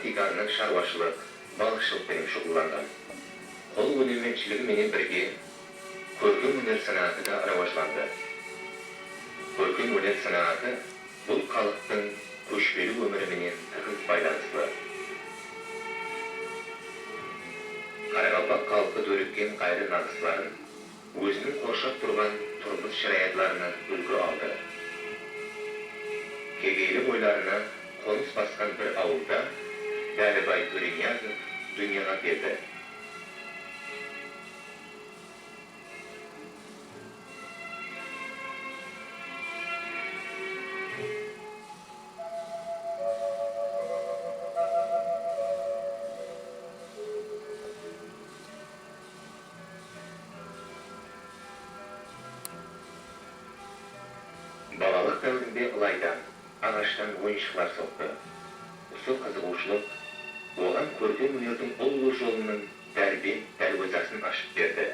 Ватиканның шаруашылық, балықшылықпен шұғылданған. Қол өнерменшілігімен бірге көркем өнер санаты да рауажланды. Көркем өнер санаты бұл халықтың көшпелі өміріменен тығыз байланысты. Қарақалпақ халқы дөреткен қайры нағыстыларын өзінің қоршап тұрған тұрмыс шариғатларына үлгі алды. Кегейлі бойларына қоныс басқан бір ауылда Дәрібай Төрениязов дүнияға келді. Балалық дәуірінде ылайдан, ағаштан ойыншықтар соқты. Осы қызығушылық оған көркем өнердің ұлы жолының дәрбен-дәруазасын ашып берді.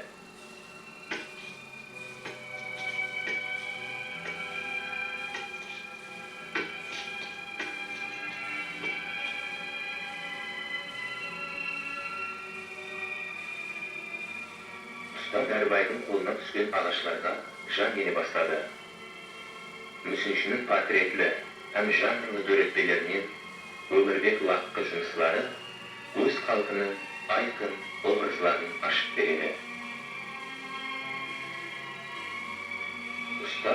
Ұста Дәрібайдың қолына түскен ағашларға жан ене бастады. Мүсіншінің портретлі әм жанрлы дөретпелерінен өмірбек лаққы жұмыслары өз халқының айқын образларын ашып береді. Ұста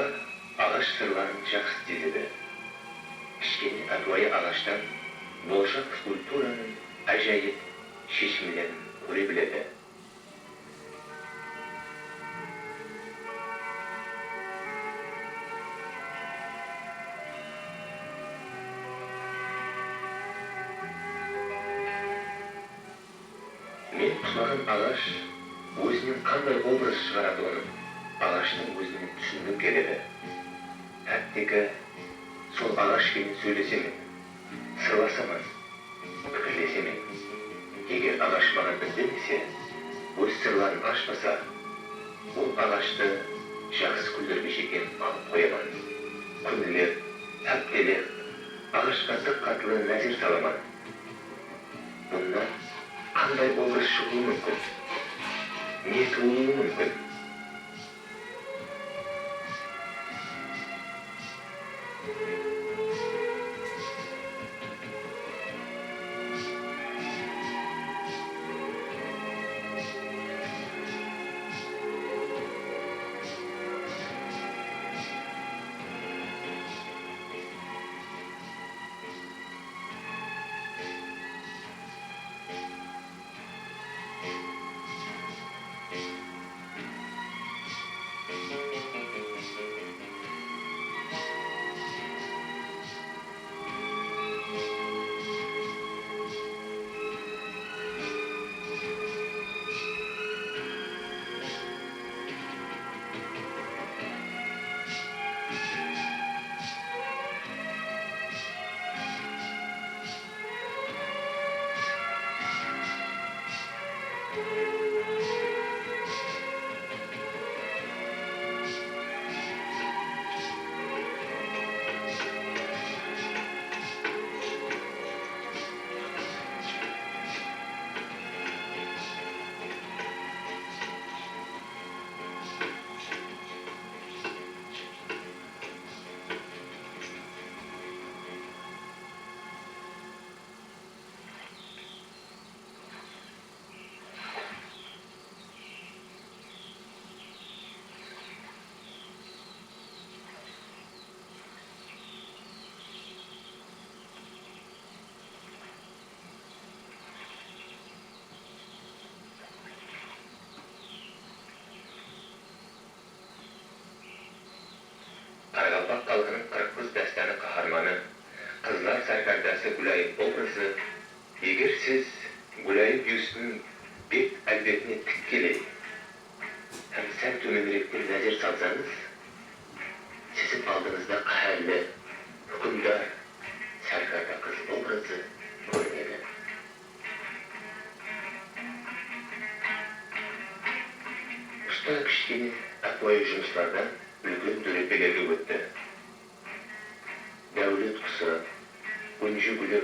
ағаш сырларын жақсы сезеді. Кішкене атуайы ағаштан болашақ скульптураның әжайып шешімлерін көре біледі. Мен құлаған ағаш өзінен қандай образ шығаратуын ағаштың өзінен түсінгім келеді. Әттегі сол ағашпен сөйлесемен, сырласамын, пікірлесемен. Егер ағаш маған үндемесе, өз сырларын ашпаса, ол ағашты жақсы күлдіргіш екен алып қоямын. Күнілер, әптелер, ағашқа қатылы нәзір саламын. Бұннан қандай образ шығуы мүмкін? Не туылуы мүмкін? Қарақалпақ халқының қырық дәстаны қаһарманы, қызлар саркардасы Гүлайым образы, егер сіз Гүлайым бюстінің бет әлбетіне тіккелей, һәм сәл төменіректен нәзер салсаңыз, сіздің алдыңызда қаһарлы, hükümdar саркарда қыз образы көрінеді. Ұста кішкене атуайы жұмыстардан үлкен дөретпелерге өтті. Дәулет құсы, Өнжі гүлі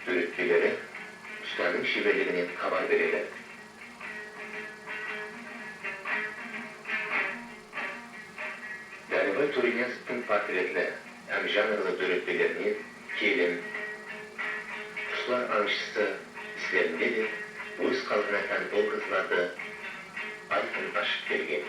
дөретпелері ustanın şiveligini habar bereli. Däribä Turgenev'in portretli hem janrlı döretmelerini kelim, Ruslar anışçısı işlerinde öz kalkına tän obrazlarda aykın aşıp bergen.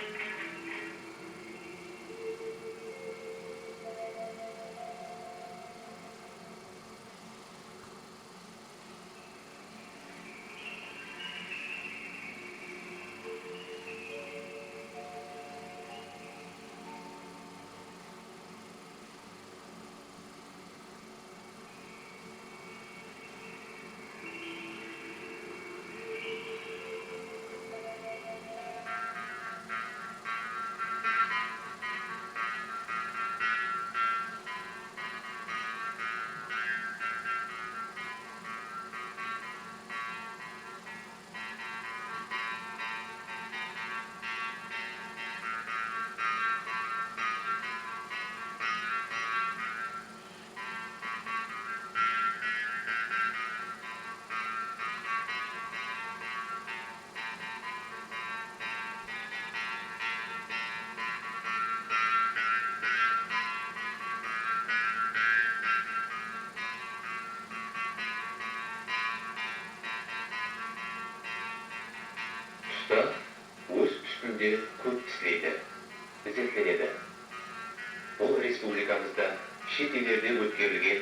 Usta öz üstünde köp işleydi, izzetlenedi. Ol respublikamızda şet ellerde ötkürilgen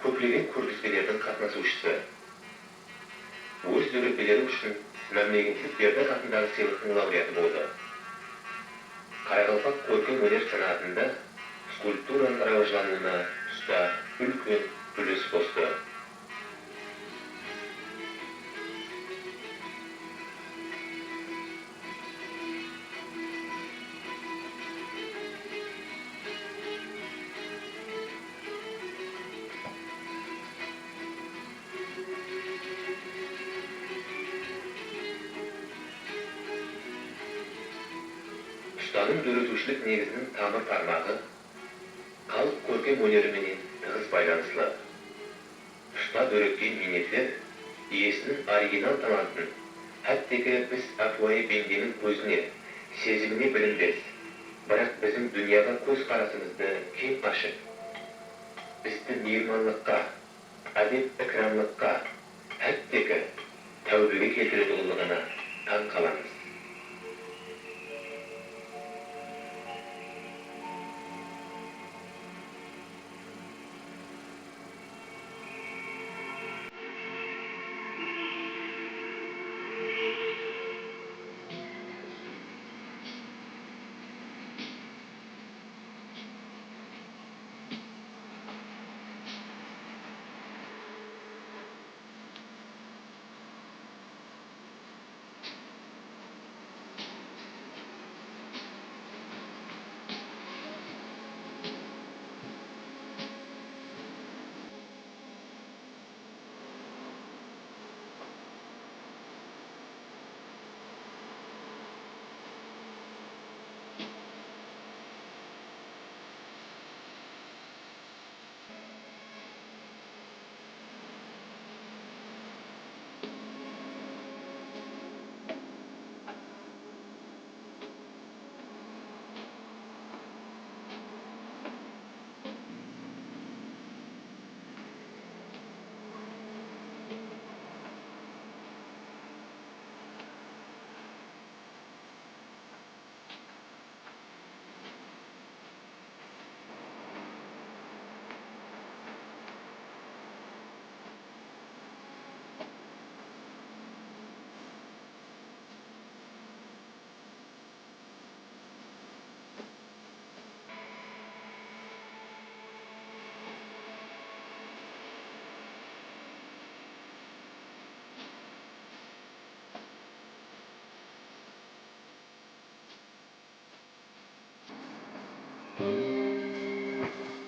köplеген kürdispelerden katnaşuşçысы. Öz döretmeleri üçün memleketlik Berdak atındağı sыйлыктын laureatı boldu. Karagaldaq көркем өнер sanatında скульптуранын ravajlanуuna usta үлкен үлес қосты. Ustanın döretушілік негізінің тамыр тармағы халық көркем өнері менен тығыз байланысты. Usta döretкен минетлер иесінің оригинал талантын, хәттеки біз Апуайы Бенденің көзіне, сезіміне білінбес, бірақ біздің дүнияға көз қарасымызды кең ашып, бізді мейірманлыққа, әдеп ікрамлыққа, хәттеки тәубеге келтіретұғылығына таң қаламыз.